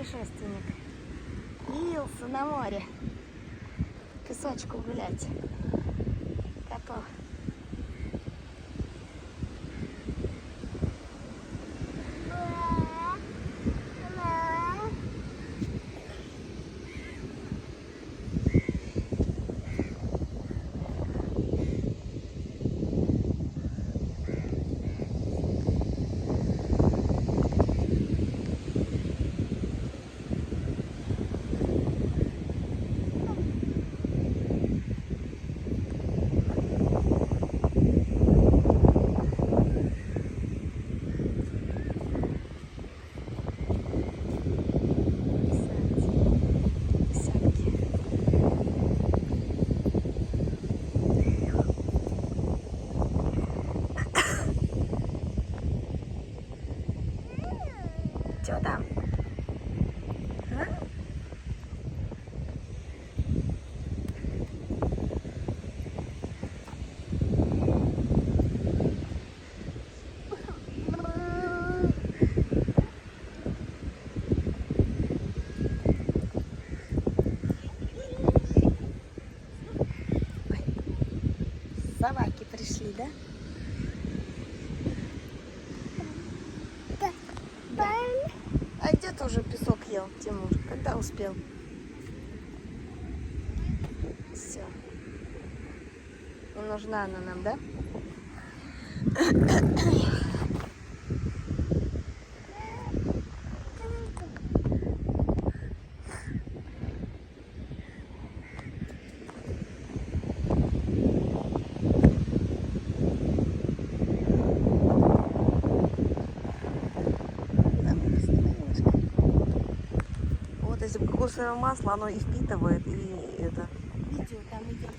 путешественник. Явился на море. В песочку гулять. Готов. Что там? А? Ой. Собаки пришли, да? А где ты уже песок ел, Тимур? Когда успел? Все. Не нужна она нам, да? Вот если бы кокосовое масло, оно и впитывает, и это. Видео там идет.